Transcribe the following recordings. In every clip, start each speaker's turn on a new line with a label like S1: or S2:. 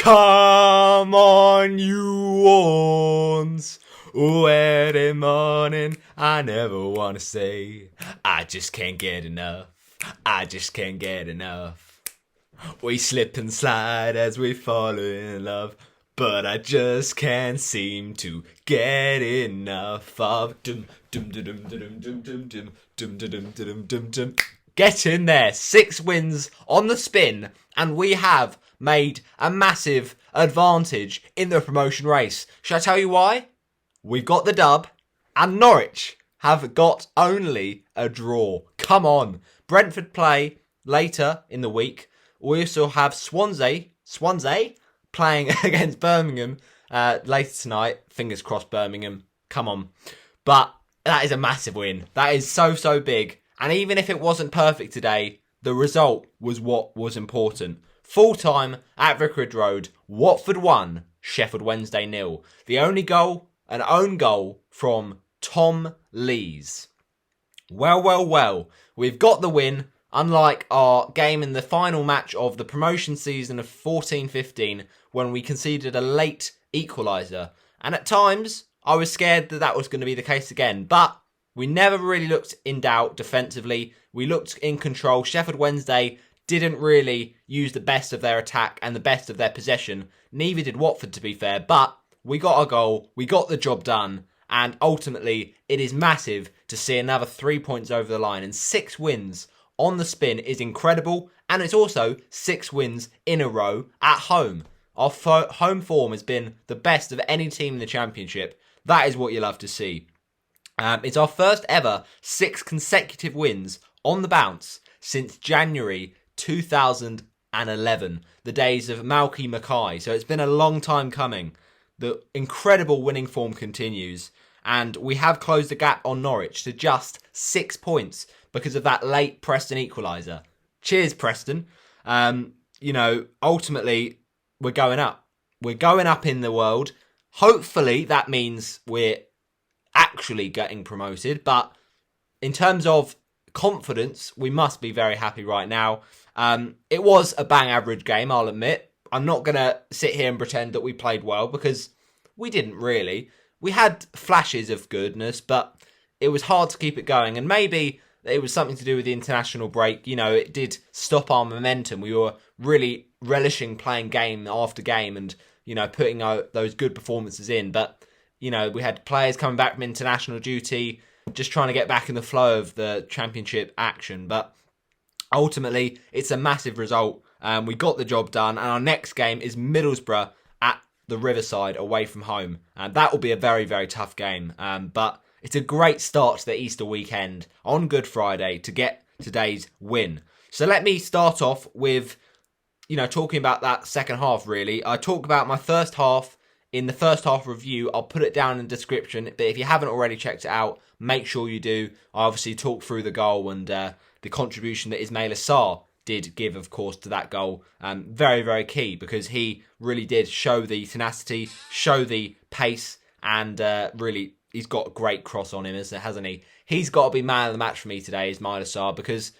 S1: Come on, you Orns. Every morning I never want to say I just can't get enough. I just can't get enough. We slip and slide as we fall in love, but I just can't seem to get enough of dum dum dum dum dum dum dum dum dum dum dum dum dum. Get in there. 6 wins on the spin, and we have made a massive advantage in the promotion race. Shall I tell you why? We've got the dub, and Norwich have got only a draw. Come on. Brentford play later in the week. We also have Swansea playing against Birmingham later tonight. Fingers crossed, Birmingham. Come on. But that is a massive win. That is so big. And even if it wasn't perfect today, the result was what was important. Full time at Vicarage Road, Watford 1, Sheffield Wednesday 0. The only goal, an own goal from Tom Lees. Well. We've got the win, unlike our game in the final match of the promotion season of 14-15 when we conceded a late equaliser. And at times, I was scared that was going to be the case again. But we never really looked in doubt defensively. We looked in control. Sheffield Wednesday didn't really use the best of their attack and the best of their possession. Neither did Watford, to be fair. But we got a goal. We got the job done. And ultimately, it is massive to see another 3 points over the line. And 6 wins on the spin is incredible. And it's also 6 wins in a row at home. Our home form has been the best of any team in the Championship. That is what you love to see. It's our first ever 6 consecutive wins on the bounce since January 2011, the days of Malky Mackay. So it's been a long time coming. The incredible winning form continues, and we have closed the gap on Norwich to just 6 points because of that late Preston equaliser. Cheers, Preston. Ultimately, we're going up. We're going up in the world. Hopefully, that means we're actually getting promoted, but in terms of confidence, we must be very happy right now. It was a bang average game, I'll admit. I'm not going to sit here and pretend that we played well, because we didn't really. We had flashes of goodness, but it was hard to keep it going, and maybe it was something to do with the international break. It did stop our momentum. We were really relishing playing game after game and, putting those good performances in, but we had players coming back from international duty, just trying to get back in the flow of the Championship action. But ultimately, it's a massive result. We got the job done. And our next game is Middlesbrough at the Riverside away from home. And that will be a very, very tough game. But it's a great start to the Easter weekend on Good Friday to get today's win. So let me start off with, talking about that second half, really. I talk about my first half in the first half review. I'll put it down in the description. But if you haven't already checked it out, make sure you do. I obviously talk through the goal and the contribution that Ismaila Sarr did give, of course, to that goal. Very, very key, because he really did show the tenacity, show the pace, and really, he's got a great cross on him, hasn't he? He's got to be man of the match for me today, Ismaila Sarr, because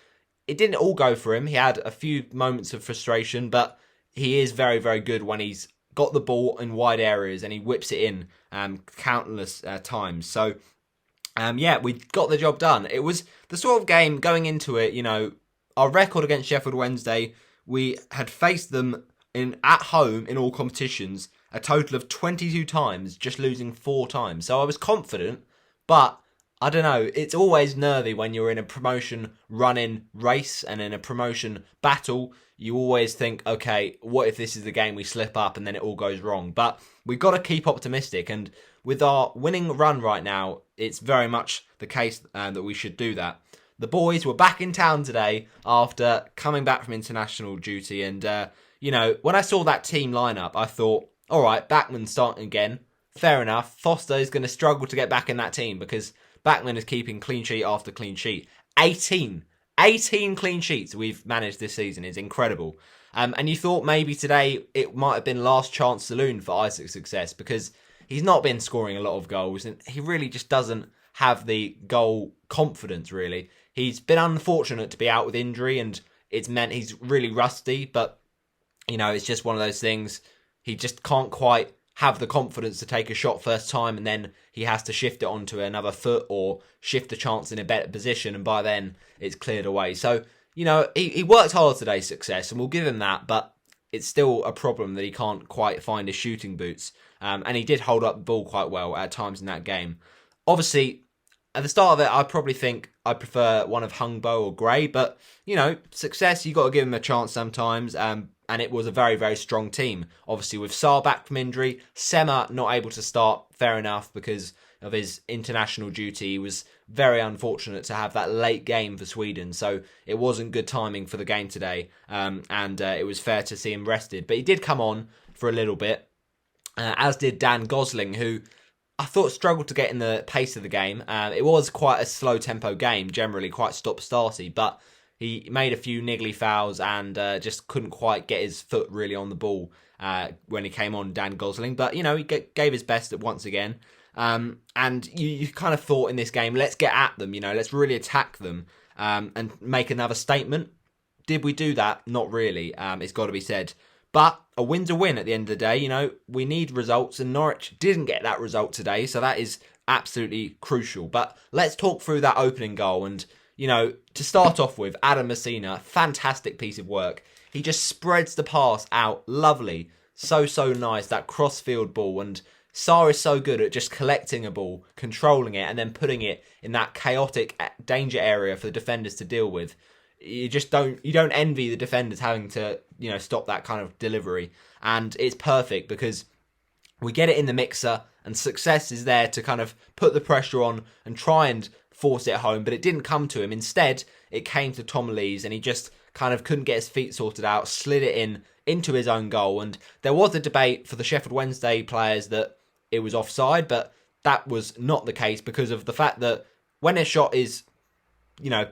S1: it didn't all go for him. He had a few moments of frustration, but he is very, very good when he's got the ball in wide areas and he whips it in countless times. So, we got the job done. It was the sort of game going into it, our record against Sheffield Wednesday, we had faced them at home in all competitions a total of 22 times, just losing 4 times. So I was confident, but I don't know, it's always nervy when you're in a promotion running race and in a promotion battle. You always think, okay, what if this is the game we slip up and then it all goes wrong? But we've got to keep optimistic, and with our winning run right now, it's very much the case that we should do that. The boys were back in town today after coming back from international duty, and when I saw that team lineup, I thought, all right, Backman's starting again. Fair enough. Foster is going to struggle to get back in that team because Backman is keeping clean sheet after clean sheet. 18 clean sheets we've managed this season is incredible. And you thought maybe today it might have been last chance saloon for Isaac's success, because he's not been scoring a lot of goals and he really just doesn't have the goal confidence, really. He's been unfortunate to be out with injury, and it's meant he's really rusty, but, it's just one of those things. he just can't quite have the confidence to take a shot first time, and then he has to shift it onto another foot or shift the chance in a better position, and by then it's cleared away. So, he worked hard today, Success, and we'll give him that, but it's still a problem that he can't quite find his shooting boots. And he did hold up the ball quite well at times in that game. Obviously, at the start of it, I probably think I prefer one of Hungbo or Gray, but, Success, you got to give him a chance sometimes. And it was a very, very strong team. Obviously, with Sarr back from injury, Sema not able to start, fair enough, because of his international duty. He was very unfortunate to have that late game for Sweden, so it wasn't good timing for the game today, and it was fair to see him rested. But he did come on for a little bit, as did Dan Gosling, who I thought struggled to get in the pace of the game. It was quite a slow-tempo game, generally, quite stop-starty, but he made a few niggly fouls and just couldn't quite get his foot really on the ball when he came on, Dan Gosling. But, he gave his best once again. And you kind of thought in this game, let's get at them, let's really attack them and make another statement. Did we do that? Not really, it's got to be said. But a win's a win at the end of the day. We need results, and Norwich didn't get that result today, so that is absolutely crucial. But let's talk through that opening goal. And, to start off with, Adam Messina, fantastic piece of work. He just spreads the pass out lovely. So nice, that cross-field ball. And Sarr is so good at just collecting a ball, controlling it, and then putting it in that chaotic danger area for the defenders to deal with. You don't envy the defenders having to, stop that kind of delivery. And it's perfect because we get it in the mixer, and Success is there to kind of put the pressure on and try and force it home, but it didn't come to him. Instead, it came to Tom Lees, and he just kind of couldn't get his feet sorted out, slid it into his own goal. And there was a debate for the Sheffield Wednesday players that it was offside, but that was not the case because of the fact that when a shot is,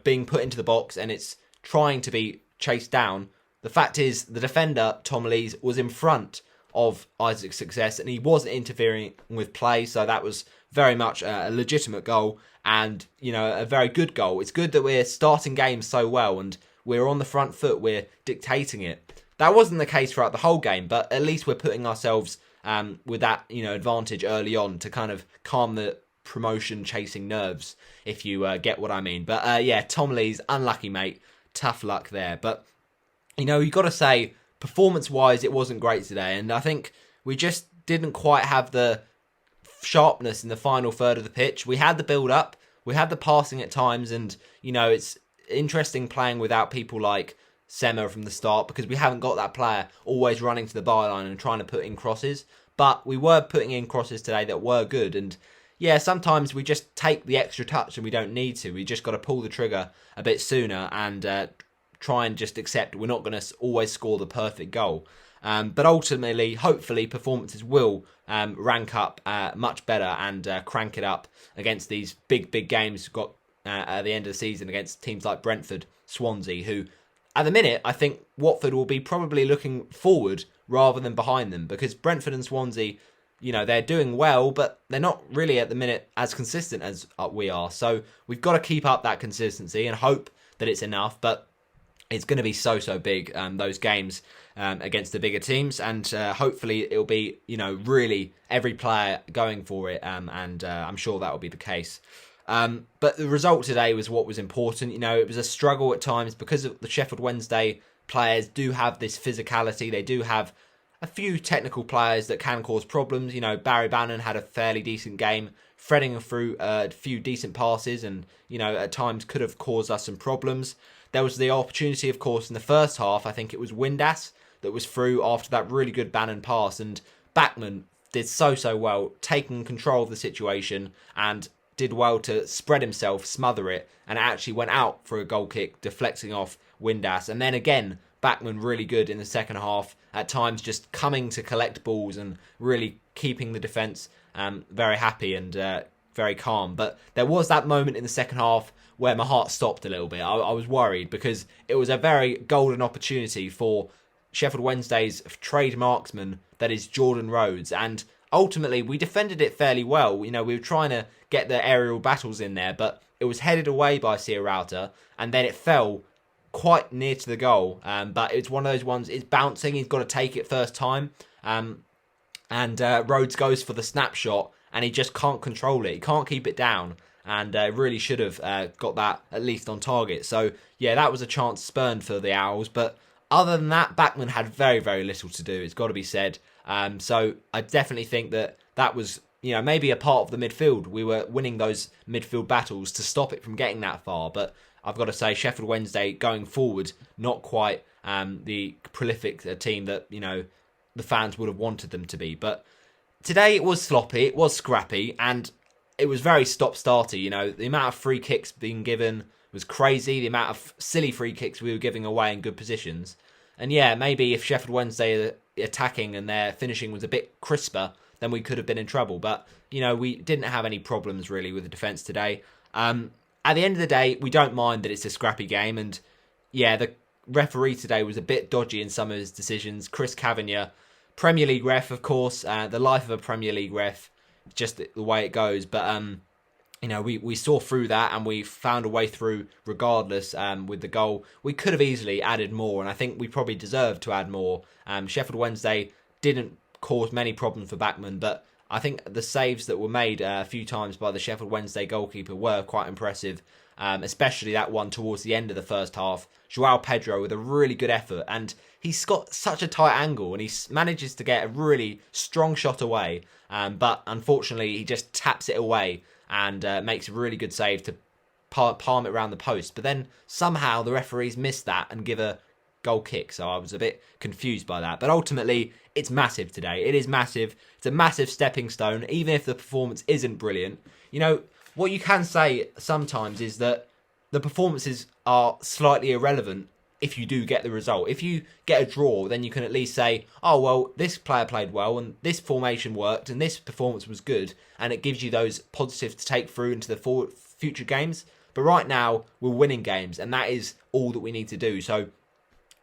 S1: being put into the box and it's trying to be chased down, the fact is the defender, Tom Lees, was in front of Isaac's Success and he wasn't interfering with play, so that was very much a legitimate goal and, a very good goal. It's good that we're starting games so well and we're on the front foot, we're dictating it. That wasn't the case throughout the whole game, but at least we're putting ourselves with that, advantage early on to kind of calm the promotion chasing nerves, if you get what I mean. But Tom Lees, unlucky, mate. Tough luck there. But, you got to say, performance-wise, it wasn't great today. And I think we just didn't quite have the sharpness in the final third of the pitch. We had the build-up, we had the passing at times, and, it's interesting playing without people like Sema from the start because we haven't got that player always running to the byline and trying to put in crosses. But we were putting in crosses today that were good. And sometimes we just take the extra touch and we don't need to. We just got to pull the trigger a bit sooner and try and just accept we're not going to always score the perfect goal. But ultimately, hopefully, performances will rank up much better and crank it up against these big games we've got at the end of the season against teams like Brentford, Swansea, who at the minute, I think Watford will be probably looking forward rather than behind them because Brentford and Swansea, they're doing well, but they're not really at the minute as consistent as we are. So we've got to keep up that consistency and hope that it's enough, but it's going to be so big, those games against the bigger teams, and hopefully it'll be, really every player going for it, and I'm sure that will be the case. But the result today was what was important. It was a struggle at times because of the Sheffield Wednesday players do have this physicality. They do have a few technical players that can cause problems. Barry Bannon had a fairly decent game, threading through a few decent passes and, at times could have caused us some problems. There was the opportunity, of course, in the first half. I think it was Windass that was through after that really good Bannon pass. And Bachmann did so well, taking control of the situation and did well to spread himself, smother it, and actually went out for a goal kick, deflecting off Windass. And then again, Bachmann really good in the second half, at times just coming to collect balls and really keeping the defence very happy and very calm. But there was that moment in the second half where my heart stopped a little bit. I was worried because it was a very golden opportunity for Sheffield Wednesday's trade marksman, that is Jordan Rhodes, and ultimately we defended it fairly well. We were trying to get the aerial battles in there, but it was headed away by Sierralta, and then it fell quite near to the goal. But it's one of those ones, it's bouncing, he's got to take it first time. And Rhodes goes for the snapshot, and he just can't control it. He can't keep it down, and really should have got that at least on target. So, yeah, that was a chance spurned for the Owls. But other than that, Bachmann had very, very little to do, it's got to be said. So I definitely think that was, maybe a part of the midfield. We were winning those midfield battles to stop it from getting that far. But I've got to say, Sheffield Wednesday going forward, not quite the prolific team that, the fans would have wanted them to be. But today it was sloppy, it was scrappy, and it was very stop-starty. The amount of free kicks being given was crazy. The amount of silly free kicks we were giving away in good positions. And yeah, maybe if Sheffield Wednesday attacking and their finishing was a bit crisper, then we could have been in trouble. But, we didn't have any problems really with the defence today. At the end of the day, we don't mind that it's a scrappy game. And yeah, the referee today was a bit dodgy in some of his decisions. Chris Cavagna, Premier League ref, of course, the life of a Premier League ref, just the way it goes. But, we saw through that and we found a way through regardless with the goal. We could have easily added more, and I think we probably deserved to add more. Sheffield Wednesday didn't cause many problems for Bachmann, but I think the saves that were made a few times by the Sheffield Wednesday goalkeeper were quite impressive, especially that one towards the end of the first half. João Pedro with a really good effort, and he's got such a tight angle and he manages to get a really strong shot away, but unfortunately he just taps it away and makes a really good save to palm it around the post. But then somehow the referees missed that and give a goal kick, so I was a bit confused by that. But ultimately, it's massive today. It is massive. It's a massive stepping stone, even if the performance isn't brilliant. What you can say sometimes is that the performances are slightly irrelevant if you do get the result. If you get a draw, then you can at least say, oh, well, this player played well and this formation worked and this performance was good, and it gives you those positives to take through into the future games. But right now, we're winning games, and that is all that we need to do. So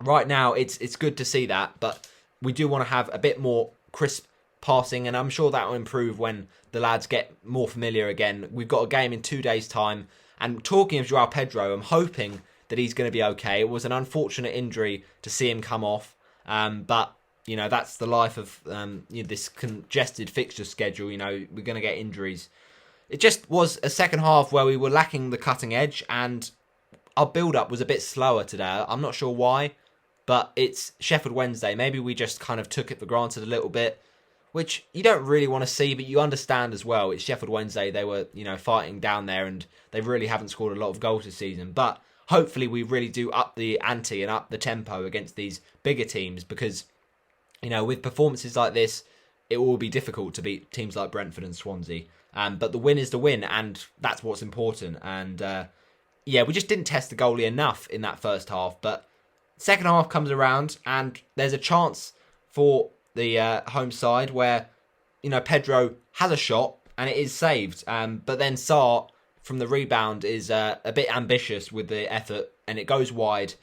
S1: right now, it's good to see that, but we do want to have a bit more crisp passing, and I'm sure that will improve when the lads get more familiar again. We've got a game in 2 days' time, and talking of João Pedro, I'm hoping that he's going to be okay. It was an unfortunate injury to see him come off, but that's the life of this congested fixture schedule. We're going to get injuries. It just was a second half where we were lacking the cutting edge, and our build-up was a bit slower today. I'm not sure why, but it's Sheffield Wednesday. Maybe we just kind of took it for granted a little bit, which you don't really want to see, but you understand as well. It's Sheffield Wednesday. They were, fighting down there, and they really haven't scored a lot of goals this season. But hopefully we really do up the ante and up the tempo against these bigger teams, because, with performances like this, it will be difficult to beat teams like Brentford and Swansea. But the win is the win, and that's what's important. And, we just didn't test the goalie enough in that first half. But second half comes around, and there's a chance for the home side where, Pedro has a shot, and it is saved. But then Sarr, from the rebound, is a bit ambitious with the effort, and it goes wide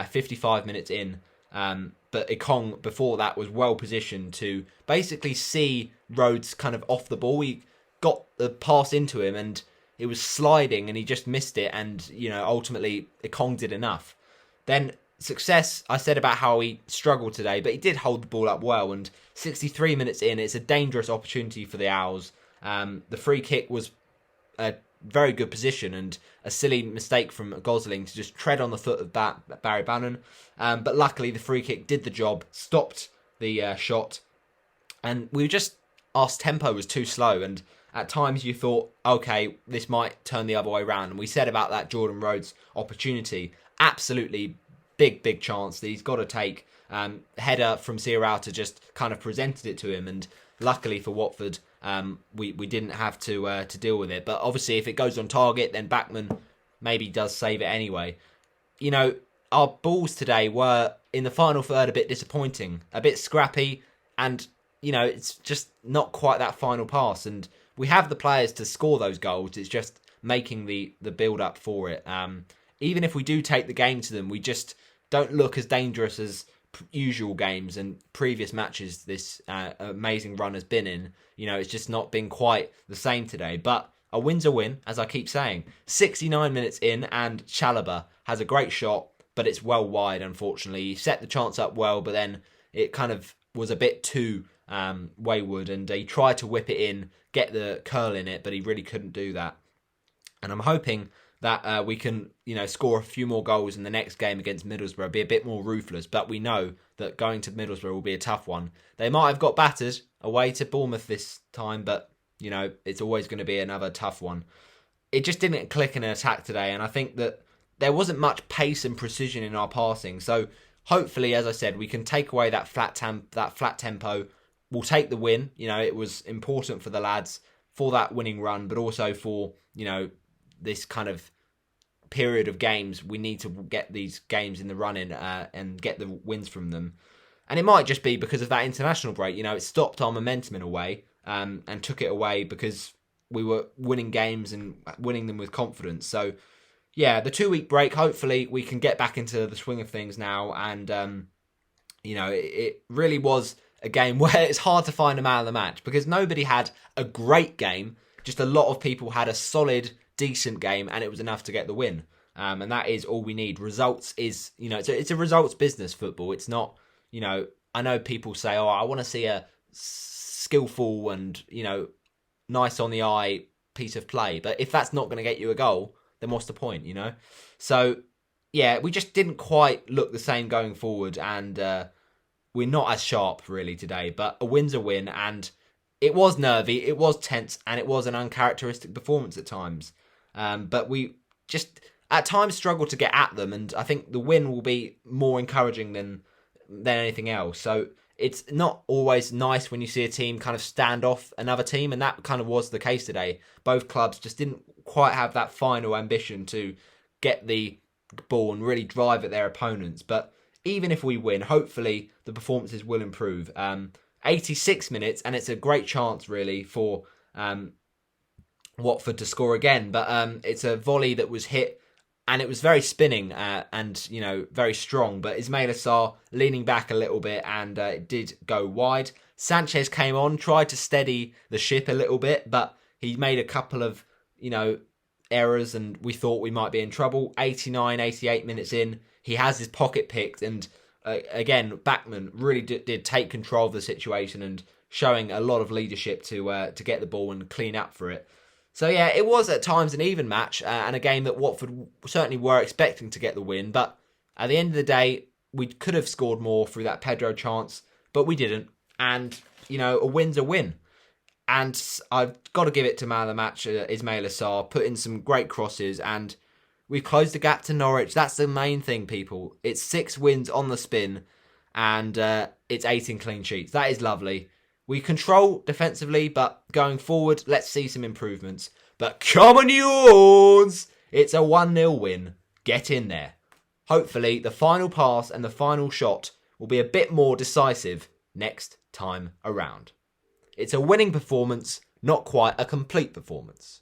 S1: 55 minutes in. But Ikong, before that, was well positioned to basically see Rhodes kind of off the ball. He got the pass into him, and it was sliding, and he just missed it, and, ultimately, Ikong did enough. Then success, I said about how he struggled today, but he did hold the ball up well, and 63 minutes in, it's a dangerous opportunity for the Owls. The free kick was a very good position, and a silly mistake from Gosling to just tread on the foot of Barry Bannon. But luckily, the free kick did the job, stopped the shot, and our tempo was too slow, and at times you thought, okay, this might turn the other way around. And we said about that Jordan Rhodes opportunity, absolutely big chance that he's got to take. Header from Sierralta just kind of presented it to him, and luckily for Watford, we didn't have to deal with it. But obviously, if it goes on target, then Bachmann maybe does save it anyway. Our balls today were, in the final third, a bit disappointing, a bit scrappy, and, it's just not quite that final pass. And we have the players to score those goals. It's just making the build-up for it. Even if we do take the game to them, we just don't look as dangerous as usual games and previous matches this amazing run has been in. It's just not been quite the same today. But a win's a win, as I keep saying. 69 minutes in, and Chalobah has a great shot, but it's well wide, unfortunately. He set the chance up well, but then it kind of was a bit too wayward, and he tried to whip it in, get the curl in it, but he really couldn't do that. And I'm hoping that we can, score a few more goals in the next game against Middlesbrough, be a bit more ruthless. But we know that going to Middlesbrough will be a tough one. They might have got battered away to Bournemouth this time, but, it's always going to be another tough one. It just didn't click in an attack today, and I think that there wasn't much pace and precision in our passing. So hopefully, as I said, we can take away that flat tempo. We'll take the win. It was important for the lads for that winning run, but also for, this kind of period of games. We need to get these games in the running and get the wins from them. And it might just be because of that international break. It stopped our momentum in a way and took it away because we were winning games and winning them with confidence. So, yeah, the 2-week break, hopefully we can get back into the swing of things now. And, it really was a game where it's hard to find a man of the match because nobody had a great game. Just a lot of people had a solid, decent game, and it was enough to get the win. And that is all we need. Results is, it's a results business, football. It's not, I know people say, I want to see a skillful and, nice on the eye piece of play. But if that's not going to get you a goal, then what's the point, So, yeah, we just didn't quite look the same going forward, and we're not as sharp really today. But a win's a win, and it was nervy, it was tense, and it was an uncharacteristic performance at times. But we just at times struggled to get at them, and I think the win will be more encouraging than anything else. So it's not always nice when you see a team kind of stand off another team, and that kind of was the case today. Both clubs just didn't quite have that final ambition to get the ball and really drive at their opponents. But even if we win, hopefully the performances will improve. 86 minutes, and it's a great chance really for Watford to score again. But it's a volley that was hit, and it was very spinning and very strong. But Ismaila Sarr leaning back a little bit, and it did go wide. Sanchez came on, tried to steady the ship a little bit, but he made a couple of errors, and we thought we might be in trouble. 89, 88 minutes in, he has his pocket picked, and again, Backman really did take control of the situation and showing a lot of leadership to get the ball and clean up for it. So yeah, it was at times an even match and a game that Watford certainly were expecting to get the win. But at the end of the day, we could have scored more through that Pedro chance, but we didn't. And, a win's a win. And I've got to give it to man of the match, Ismaila Sarr, put in some great crosses, and we've closed the gap to Norwich. That's the main thing, people. It's 6 wins on the spin, and it's 18 clean sheets. That is lovely. We control defensively, but going forward, let's see some improvements. But come on, yours! It's a 1-0 win. Get in there. Hopefully, the final pass and the final shot will be a bit more decisive next time around. It's a winning performance, not quite a complete performance.